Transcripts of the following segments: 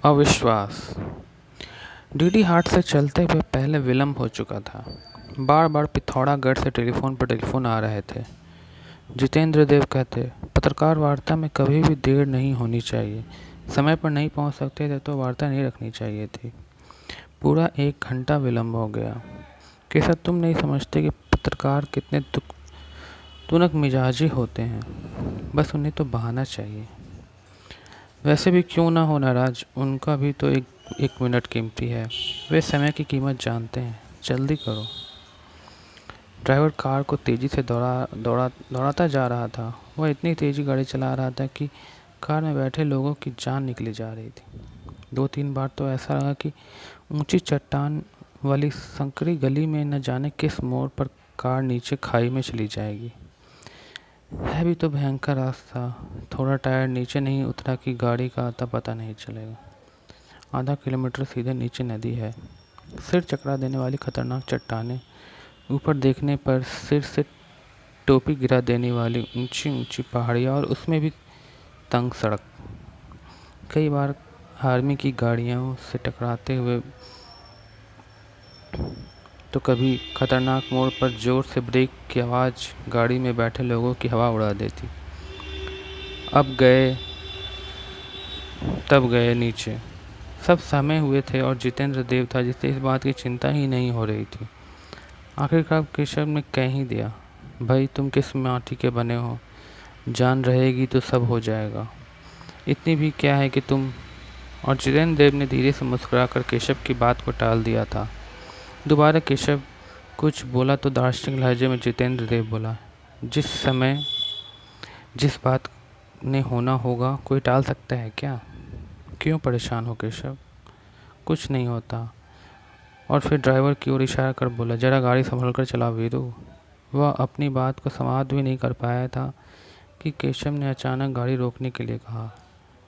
अविश्वास। डीडी हाट से चलते हुए पहले विलंब हो चुका था। बार बार पिथौरागढ़ से टेलीफोन पर टेलीफोन आ रहे थे। जितेंद्र देव कहते, पत्रकार वार्ता में कभी भी देर नहीं होनी चाहिए। समय पर नहीं पहुंच सकते थे तो वार्ता नहीं रखनी चाहिए थी। पूरा 1 घंटा विलंब हो गया। कैसा तुम नहीं समझते कि पत्रकार कितने तुनक मिजाजी होते हैं? बस उन्हें तो बहाना चाहिए। वैसे भी क्यों ना हो नाराज, उनका भी तो एक मिनट कीमती है। वे समय की कीमत जानते हैं। जल्दी करो। ड्राइवर कार को तेजी से दौड़ाता जा रहा था। वह इतनी तेजी गाड़ी चला रहा था कि कार में बैठे लोगों की जान निकली जा रही थी। 2-3 बार तो ऐसा लगा कि ऊंची चट्टान वाली संकरी गली में न जाने किस मोड़ पर कार नीचे खाई में चली जाएगी। है भी तो भयंकर रास्ता। थोड़ा टायर नीचे नहीं उतरा कि गाड़ी का आता पता नहीं चलेगा। आधा किलोमीटर सीधे नीचे नदी है। सिर चकरा देने वाली खतरनाक चट्टानें, ऊपर देखने पर सिर से टोपी गिरा देने वाली ऊंची ऊंची पहाड़ियाँ और उसमें भी तंग सड़क। कई बार आर्मी की गाड़ियों से टकराते हुए तो कभी खतरनाक मोड़ पर जोर से ब्रेक की आवाज़ गाड़ी में बैठे लोगों की हवा उड़ा देती। तब गए नीचे। सब सहमे हुए थे और जितेंद्र देव था जिसे इस बात की चिंता ही नहीं हो रही थी। आखिरकार केशव ने कह ही दिया, भाई तुम किस माटी के बने हो? जान रहेगी तो सब हो जाएगा। इतनी भी क्या है कि तुम। और जितेंद्र देव ने धीरे से मुस्कुराकर केशव की बात को टाल दिया था। दोबारा केशव कुछ बोला तो दार्शनिक लहजे में जितेंद्र देव बोला, जिस समय जिस बात ने होना होगा कोई टाल सकता है क्या? क्यों परेशान हो केशव? कुछ नहीं होता। और फिर ड्राइवर की ओर इशारा कर बोला, जरा गाड़ी संभल कर चलाओ वीरू। वह अपनी बात को समाप्त भी नहीं कर पाया था कि केशव ने अचानक गाड़ी रोकने के लिए कहा।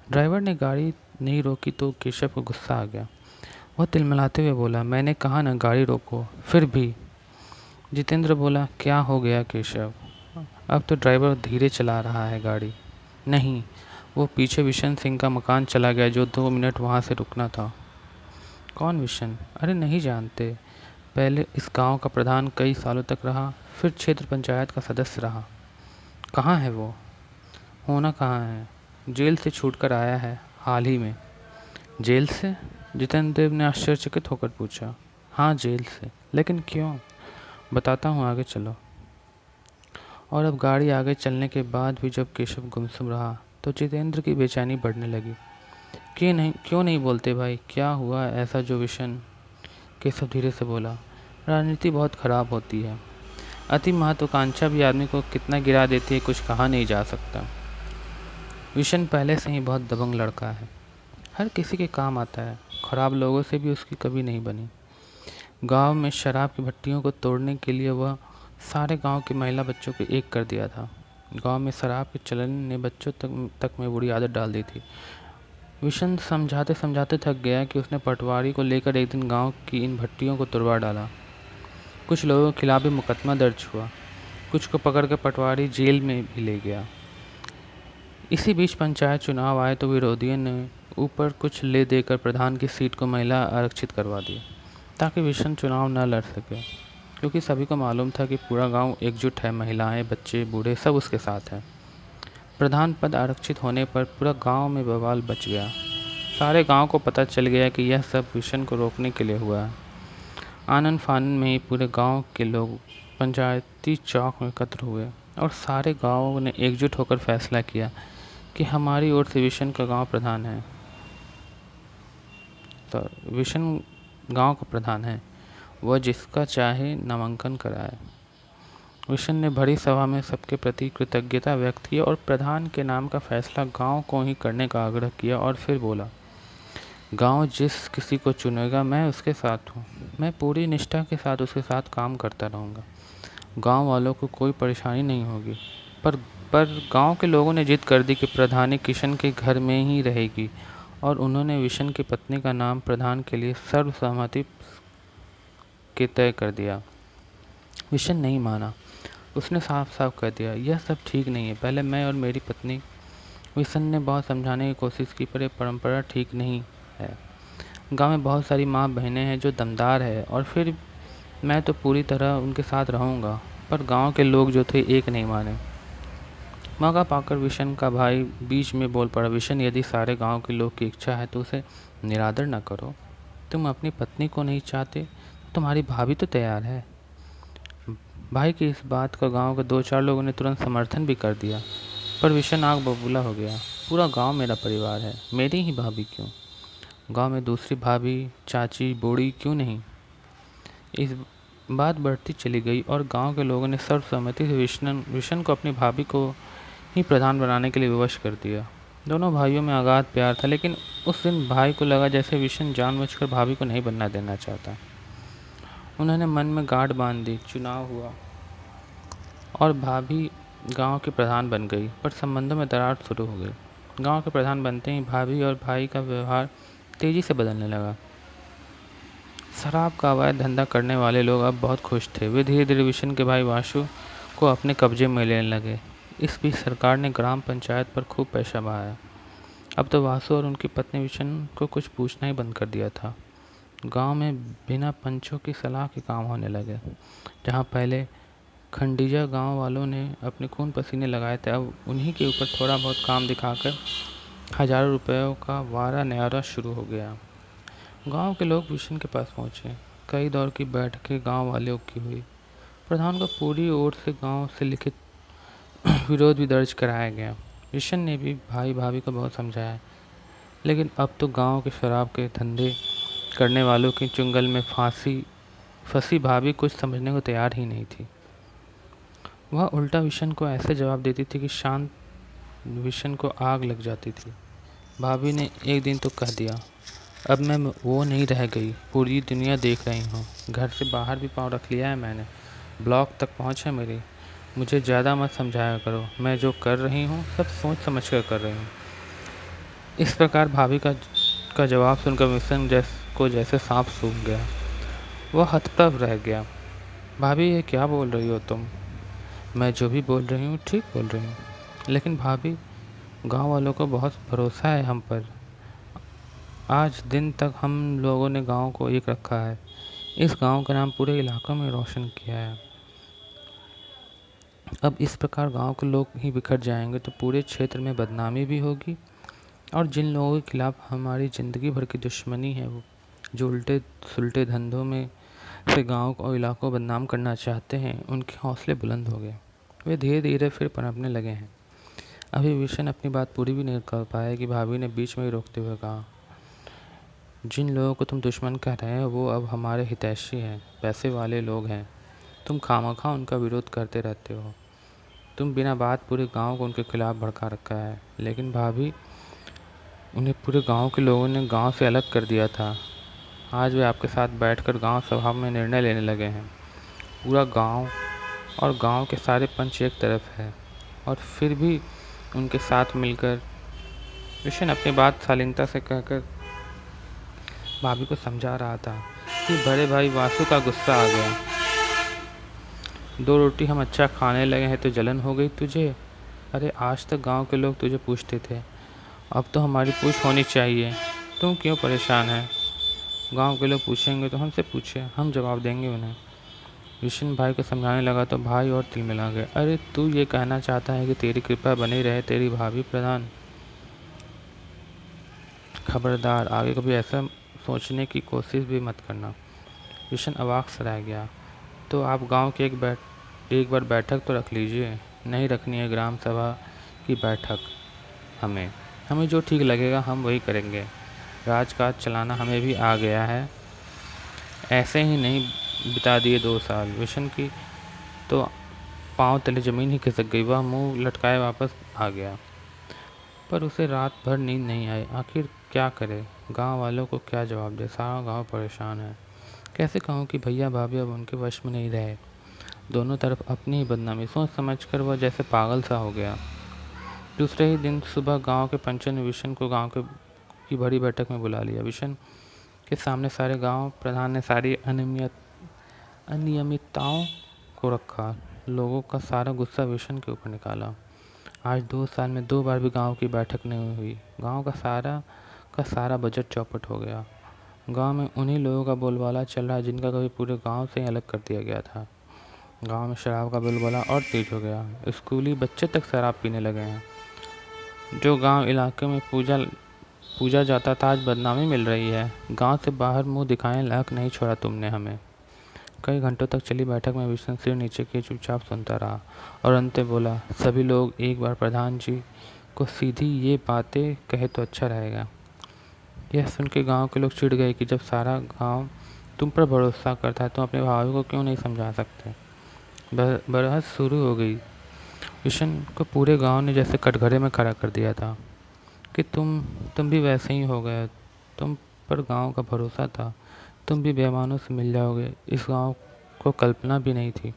ड्राइवर ने गाड़ी नहीं रोकी तो केशव को गुस्सा आ गया। वह तिलमिलाते हुए बोला, मैंने कहा ना गाड़ी रोको। फिर भी। जितेंद्र बोला, क्या हो गया केशव? अब तो ड्राइवर धीरे चला रहा है गाड़ी। नहीं, वो पीछे विशन सिंह का मकान चला गया जो 2 मिनट वहाँ से रुकना था। कौन विशन? अरे नहीं जानते। पहले इस गांव का प्रधान कई सालों तक रहा, फिर क्षेत्र पंचायत का सदस्य रहा। कहाँ है वो? होना कहाँ है? जेल से छूटकर आया है हाल ही में। जेल से? जितेंद्र देव ने आश्चर्यचकित होकर पूछा। हाँ जेल से। लेकिन क्यों? बताता हूँ, आगे चलो। और अब गाड़ी आगे चलने के बाद भी जब केशव गुमसुम रहा तो जितेंद्र की बेचैनी बढ़ने लगी। क्यों नहीं बोलते भाई? क्या हुआ ऐसा जो विशन? केशव धीरे से बोला, राजनीति बहुत खराब होती है। अति महत्वाकांक्षा भी आदमी को कितना गिरा देती है कुछ कहा नहीं जा सकता। विशन पहले से ही बहुत दबंग लड़का है, हर किसी के काम आता है। खराब लोगों से भी उसकी कभी नहीं बनी। गांव में शराब की भट्टियों को तोड़ने के लिए वह सारे गांव के महिला बच्चों को एक कर दिया था। गांव में शराब के चलन ने बच्चों तक में बुरी आदत डाल दी थी। विशन समझाते समझाते थक गया कि उसने पटवारी को लेकर एक दिन गांव की इन भट्टियों को तुड़वा डाला। कुछ लोगों के खिलाफ भी मुकदमा दर्ज हुआ। कुछ को पकड़कर पटवारी जेल में भी ले गया। इसी बीच पंचायत चुनाव आए तो विरोधियों ने ऊपर कुछ ले देकर प्रधान की सीट को महिला आरक्षित करवा दी ताकि विशन चुनाव न लड़ सके, क्योंकि सभी को मालूम था कि पूरा गांव एकजुट है, महिलाएं, बच्चे, बूढ़े सब उसके साथ हैं। प्रधान पद आरक्षित होने पर पूरा गांव में बवाल बच गया। सारे गांव को पता चल गया कि यह सब विशन को रोकने के लिए हुआ है। आनन फानन में ही पूरे गांव के लोग पंचायती चौक में एकत्र हुए और सारे गांवों ने एकजुट होकर फैसला किया कि हमारी ओर से विशन का गांव प्रधान है। तो विशन गांव का प्रधान है, वह जिसका चाहे नामांकन कराए। विशन ने बड़ी सभा में सबके प्रति कृतज्ञता व्यक्त की और प्रधान के नाम का फैसला गांव को ही करने का आग्रह किया और फिर बोला, गांव जिस किसी को चुनेगा मैं उसके साथ हूँ। मैं पूरी निष्ठा के साथ उसके साथ काम करता रहूँगा। गांव वालों को कोई परेशानी नहीं होगी। पर गांव के लोगों ने जिद कर दी कि प्रधानी किशन के घर में ही रहेगी और उन्होंने विशन की पत्नी का नाम प्रधान के लिए सर्वसम्मति के तय कर दिया। विशन नहीं माना। उसने साफ साफ कह दिया, यह सब ठीक नहीं है, पहले मैं और मेरी पत्नी। विशन ने बहुत समझाने की कोशिश की पर यह परंपरा ठीक नहीं है। गांव में बहुत सारी माँ बहनें हैं जो दमदार है और फिर मैं तो पूरी तरह उनके साथ रहूँगा। पर गांव के लोग जो थे एक नहीं माने। मौका पाकर विशन का भाई बीच में बोल पड़ा, विशन, यदि सारे गांव के लोग की इच्छा है तो उसे निरादर न करो। तुम अपनी पत्नी को नहीं चाहते, तुम्हारी भाभी तो तैयार है। भाई की इस बात का गांव के 2-4 लोगों ने तुरंत समर्थन भी कर दिया। पर विशन आग बबूला हो गया। पूरा गांव मेरा परिवार है, मेरी ही भाभी क्यों? गांव में दूसरी भाभी, चाची, बूढ़ी क्यों नहीं? इस बात बढ़ती चली गई और गांव के लोगों ने सर्वसम्मति से विशन को अपनी भाभी को ही प्रधान बनाने के लिए विवश कर दिया। दोनों भाइयों में अगाध प्यार था, लेकिन उस दिन भाई को लगा जैसे विशन जानबूझकर भाभी को नहीं बनना देना चाहता। उन्होंने मन में गांठ बांध दी। चुनाव हुआ और भाभी गांव के प्रधान बन गई, पर संबंधों में दरार शुरू हो गई। गांव के प्रधान बनते ही भाभी और भाई का व्यवहार तेजी से बदलने लगा। शराब का अवैध धंधा करने वाले लोग अब बहुत खुश थे। वे धीरे धीरे विशन के भाई वासु को अपने कब्जे में लेने लगे। इस बीच सरकार ने ग्राम पंचायत पर खूब पैसा बहाया। अब तो वासु और उनकी पत्नी विशन को कुछ पूछना ही बंद कर दिया था। गांव में बिना पंचों की सलाह के काम होने लगे। जहां पहले खंडीजा गांव वालों ने अपने खून पसीने लगाए थे, अब उन्हीं के ऊपर थोड़ा बहुत काम दिखाकर हजारों रुपयों का वारा न्यारा शुरू हो गया। गांव के लोग विशन के पास पहुंचे। कई दौर की बैठकें गांव वालों की हुई। प्रधान को पूरी ओर से गांव से लिखित विरोध भी दर्ज कराया गया। विशन ने भी भाई भाभी को बहुत समझाया, लेकिन अब तो गांव के शराब के धंधे करने वालों की चुंगल में फंसी भाभी कुछ समझने को तैयार ही नहीं थी। वह उल्टा विशन को ऐसे जवाब देती थी कि शांत विशन को आग लग जाती थी। भाभी ने एक दिन तो कह दिया, अब मैं वो नहीं रह गई, पूरी दुनिया देख रही हूँ। घर से बाहर भी पाँव रख लिया है मैंने, ब्लॉक तक पहुँच है मेरी। मुझे ज़्यादा मत समझाया करो, मैं जो कर रही हूँ सब सोच समझ कर रही हूँ। इस प्रकार भाभी का जवाब सुनकर विशन को जैसे सांप सूख गया। वह हतप्रभ रह गया। भाभी, ये क्या बोल रही हो तुम? मैं जो भी बोल रही हूँ ठीक बोल रही हूँ। लेकिन भाभी, गांव वालों को बहुत भरोसा है हम पर। आज दिन तक हम लोगों ने गांव को एक रखा है। इस गांव का नाम पूरे इलाकों में रोशन किया है। अब इस प्रकार गांव के लोग ही बिखर जाएंगे तो पूरे क्षेत्र में बदनामी भी होगी, और जिन लोगों के खिलाफ हमारी ज़िंदगी भर की दुश्मनी है, वो जो उल्टे सुलटे धंधों में से गांव और इलाकों को बदनाम करना चाहते हैं, उनके हौसले बुलंद हो गए। वे धीरे धीरे फिर पनपने लगे हैं। अभी विशन अपनी बात पूरी भी नहीं कर पाया कि भाभी ने बीच में ही रोकते हुए कहा, जिन लोगों को तुम दुश्मन कह रहे हो वो अब हमारे हितैषी हैं, पैसे वाले लोग हैं। तुम खामखा उनका विरोध करते रहते हो। तुम बिना बात पूरे गांव को उनके खिलाफ भड़का रखा है। लेकिन भाभी, उन्हें पूरे गांव के लोगों ने गांव से अलग कर दिया था। आज वे आपके साथ बैठकर गांव सभा में निर्णय लेने लगे हैं। पूरा गांव और गांव के सारे पंच एक तरफ है, और फिर भी उनके साथ मिलकर। विशन अपनी बात शालीनता से कहकर भाभी को समझा रहा था कि बड़े भाई वासु का गुस्सा आ गया। 2 रोटी हम अच्छा खाने लगे हैं तो जलन हो गई तुझे? अरे आज तक गांव के लोग तुझे पूछते थे, अब तो हमारी पूछ होनी चाहिए। तुम क्यों परेशान है? गांव के लोग पूछेंगे तो हमसे पूछे, हम जवाब देंगे उन्हें। विशन भाई को समझाने लगा तो भाई और तिलमिला गए। अरे तू ये कहना चाहता है कि तेरी कृपा बनी रहे तेरी भाभी प्रधान? खबरदार, आगे कभी ऐसा सोचने की कोशिश भी मत करना। विशन अवाक सा रह गया। तो आप गांव की एक बार बैठक तो रख लीजिए। नहीं रखनी है ग्राम सभा की बैठक? हमें जो ठीक लगेगा हम वही करेंगे। राजकाज चलाना हमें भी आ गया है। ऐसे ही नहीं बिता दिए 2 साल। विशन की तो पांव तले ज़मीन ही खिसक गई। वह मुंह लटकाए वापस आ गया, पर उसे रात भर नींद नहीं आई। आखिर क्या करे, गांव वालों को क्या जवाब दे? सारा गांव परेशान है। कैसे कहूँ कि भैया भाभी अब उनके वश में नहीं रहे। दोनों तरफ अपनी ही बदनामी सोच समझकर वह जैसे पागल सा हो गया। दूसरे ही दिन सुबह गांव के पंचों ने विशन को गांव की बड़ी बैठक में बुला लिया। विशन के सामने सारे गांव प्रधान ने सारी अनियमितताओं को रखा। लोगों का सारा गुस्सा विशन के ऊपर निकाला। आज 2 साल में 2 बार भी गांव की बैठक नहीं हुई। गांव का सारा का सारा बजट चौपट हो गया। गांव में उन्हीं लोगों का बोलबाला चल रहा है जिनका कभी पूरे गांव से ही अलग कर दिया गया था। गांव में शराब का बोलबाला और तेज हो गया। स्कूली बच्चे तक शराब पीने लगे हैं। जो गांव इलाके में पूजा जाता था, आज बदनामी मिल रही है। गांव से बाहर मुंह दिखाने लायक नहीं छोड़ा तुमने हमें। कई घंटों तक चली बैठक में विष्णु सिर नीचे किए चुपचाप सुनता रहा और अंत में बोला, सभी लोग एक बार प्रधान जी को सीधी ये बातें कहे तो अच्छा रहेगा। यह सुन के गाँव के लोग चिढ़ गए कि जब सारा गाँव तुम पर भरोसा करता है तो अपने भाई को क्यों नहीं समझा सकते। बहस शुरू हो गई। विष्णु को पूरे गांव ने जैसे कटघरे में खड़ा कर दिया था कि तुम भी वैसे ही हो गए। तुम पर गांव का भरोसा था, तुम भी बेईमानों से मिल जाओगे, इस गांव को कल्पना भी नहीं थी।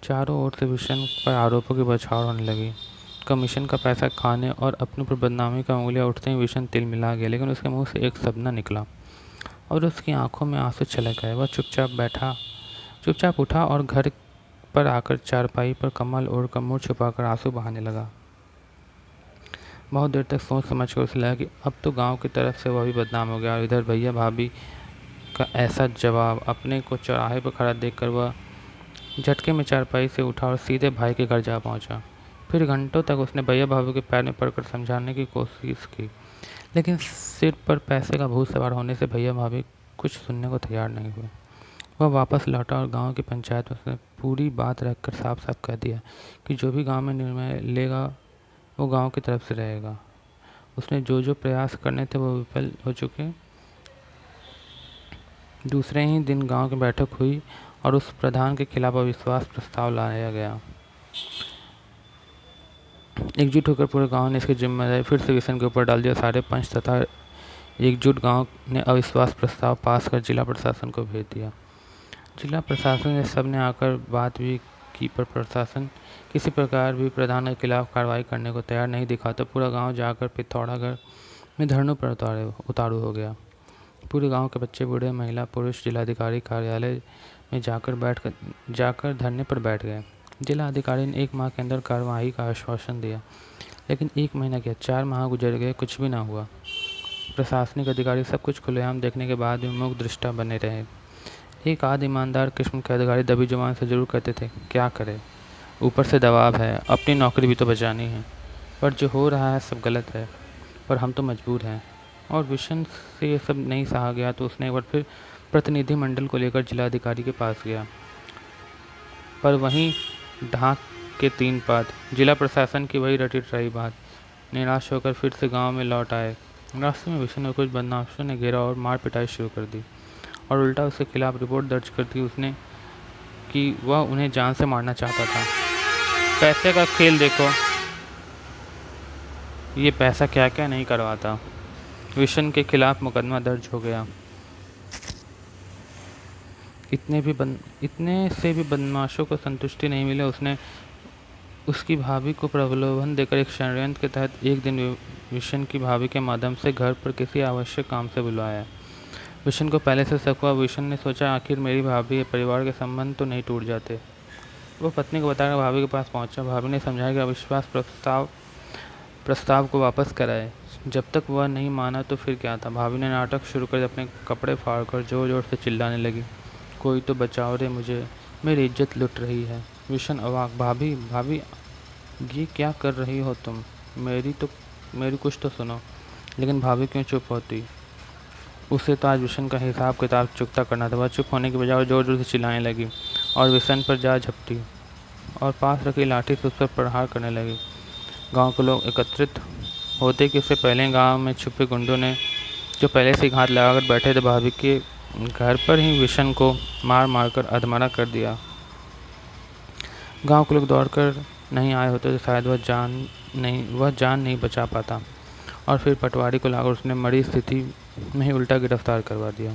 चारों ओर से विष्णु पर आरोपों की बौछार होने लगी। कमीशन का पैसा खाने और अपने पर बदनामी का उंगलियां उठते ही विष्णु तिल मिला गया, लेकिन उसके मुंह से एक शब्द न निकला और उसकी आंखों में आंसू छलक गए। वह चुपचाप उठा और घर पर आकर चारपाई पर कम्बल ओढ़कर मुँह छुपाकर आंसू बहाने लगा। बहुत देर तक सोच समझ कर उसे लगा कि अब तो गांव की तरफ से वह भी बदनाम हो गया और इधर भैया भाभी का ऐसा जवाब। अपने को चौराहे पर खड़ा देखकर वह झटके में चारपाई से उठा और सीधे भाई के घर जा पहुंचा। फिर घंटों तक उसने भैया भाभी के पैर में पड़कर समझाने की कोशिश की, लेकिन सिर पर पैसे का भूत सवार होने से भैया भाभी कुछ सुनने को तैयार नहीं हुए। वह वापस लौटा और गांव की पंचायत में उसने पूरी बात रखकर साफ साफ कह दिया कि जो भी गांव में निर्णय लेगा वो गांव की तरफ से रहेगा। उसने जो प्रयास करने थे वो विफल हो चुके। दूसरे ही दिन गांव की बैठक हुई और उस प्रधान के खिलाफ अविश्वास प्रस्ताव लाया गया। एकजुट होकर पूरे गांव ने इसकी जिम्मेदारी फिर से विष्णु के ऊपर डाल दिया। सारे पंच तथा एकजुट गांव ने अविश्वास प्रस्ताव पास कर जिला प्रशासन को भेज दिया। जिला प्रशासन ने सबने आकर बात भी की, पर प्रशासन किसी प्रकार भी प्रधान के खिलाफ कार्रवाई करने को तैयार नहीं दिखा तो पूरा गांव जाकर पिथौरागढ़ में धरनों पर उतारू हो गया। पूरे गांव के बच्चे, बूढ़े, महिला, पुरुष जिलाधिकारी कार्यालय में जाकर धरने पर बैठ गए। जिला अधिकारी ने 1 माह के अंदर कार्यवाही का आश्वासन दिया, लेकिन 1 महीना क्या 4 माह गुजर गए, कुछ भी ना हुआ। प्रशासनिक अधिकारी सब कुछ खुलेआम देखने के बाद भी मूक दृष्टा बने रहे। एक आध ईमानदार किस्म के अधिकारी दबी जुबान से जरूर कहते थे, क्या करे, ऊपर से दबाव है, अपनी नौकरी भी तो बचानी है, पर जो हो रहा है सब गलत है, पर हम तो मजबूर हैं। और विष्णु से ये सब नहीं सहा गया तो उसने एक बार फिर प्रतिनिधिमंडल को लेकर जिलाधिकारी के पास गया, पर वहीं ढाक के 3 पात। जिला प्रशासन की वही रटी रही बात। निराश होकर फिर से गांव में लौट आए। रास्ते में विष्णु को कुछ बदमाशों ने घेरा और मार पिटाई शुरू कर दी और उल्टा उसके खिलाफ रिपोर्ट दर्ज कर दी उसने कि वह उन्हें जान से मारना चाहता था। पैसे का खेल देखो, ये पैसा क्या क्या नहीं करवाता। विष्णु के खिलाफ मुकदमा दर्ज हो गया। इतने से भी बदमाशों को संतुष्टि नहीं मिले। उसने उसकी भाभी को प्रलोभन देकर एक षड्यंत्र के तहत एक दिन विष्णु की भाभी के माध्यम से घर पर किसी आवश्यक काम से बुलाया। विष्णु को पहले से शक हुआ। विष्णु ने सोचा, आखिर मेरी भाभी परिवार के संबंध तो नहीं टूट जाते। वो पत्नी को बताकर भाभी के पास पहुंचा। भाभी ने समझाया कि अविश्वास प्रस्ताव को वापस कराए। जब तक वह नहीं माना तो फिर क्या था। भाभी ने नाटक शुरू कर अपने कपड़े फाड़कर जोर जोर से चिल्लाने लगी, कोई तो बचाओ रे मुझे, मेरी इज्जत लुट रही है। विष्णु अवाक, भाभी ये क्या कर रही हो तुम, मेरी कुछ तो सुनो। लेकिन भाभी क्यों चुप होती। उसे तो आज विष्णु का हिसाब किताब चुकता करना था। वह चुप होने के बजाय जोर जोर से चिल्लाने लगी और विष्णु पर जा झपटी और पास रखी लाठी से उस पर प्रहार करने लगी। गांव के लोग एकत्रित होते कि उससे पहले गांव में छुपे गुंडों ने, जो पहले से घात लगाकर बैठे थे, भाभी के घर पर ही विष्णु को मार मारकर अधमरा कर दिया। गांव के लोग दौड़कर नहीं आए होते तो शायद वह जान नहीं बचा पाता और फिर पटवारी को लाकर उसने मरी स्थिति में ही उल्टा गिरफ्तार करवा दिया।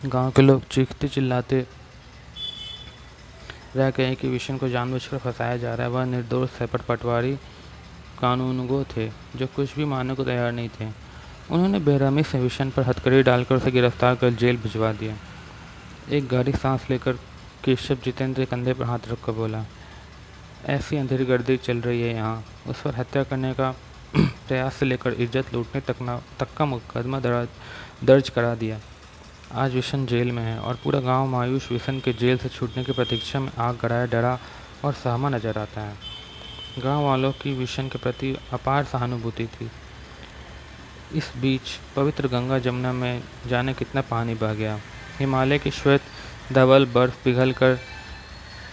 गांव के लोग चीखते चिल्लाते रह गए कि विष्णु को जानबूझकर फंसाया जा रहा है। वह निर्दोष है, पर पटवारी कानूनगो थे जो कुछ भी मानने को तैयार नहीं थे। उन्होंने बेरहमी से विष्णु पर हथकड़ी डालकर उसे गिरफ्तार कर जेल भिजवा दिया। एक गहरी सांस लेकर केशव जितेंद्र के कंधे पर हाथ रखकर बोला, ऐसी अंधेरी गर्दी चल रही है यहाँ, उस पर हत्या करने का प्रयास से लेकर इज्जत लूटने तक का मुकदमा दर्ज करा दिया। आज विशन जेल में है और पूरा गांव मायूस विशन के जेल से छूटने की प्रतीक्षा में आग गड़ाए डरा और सहमा नजर आता है। गांव वालों की विशन के प्रति अपार सहानुभूति थी। इस बीच पवित्र गंगा जमुना में जाने कितना पानी बह गया। हिमालय की श्वेत धवल बर्फ पिघल कर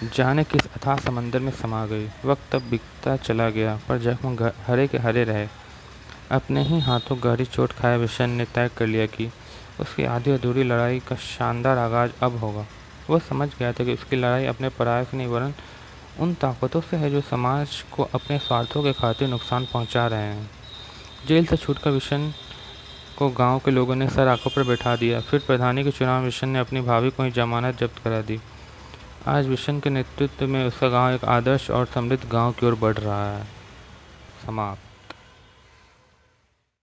जाने किस अथाह समंदर में समा गई। वक्त तब बीतता चला गया पर जख्म हरे के हरे रहे। अपने ही हाथों गहरी चोट खाए विशन ने तय कर लिया कि उसकी आधी अधूरी लड़ाई का शानदार आगाज अब होगा। वह समझ गया था कि उसकी लड़ाई अपने पराये से नहीं वरन उन ताकतों से है जो समाज को अपने स्वार्थों के खातिर नुकसान पहुंचा रहे हैं। जेल से छूटकर विशन को गांव के लोगों ने सर आंखों पर बैठा दिया। फिर प्रधानी के चुनाव विशन ने अपनी भाभी को ही जमानत जब्त करा दी। आज विशन के नेतृत्व में उसका गांव एक आदर्श और समृद्ध गांव की ओर बढ़ रहा है। समाप्त।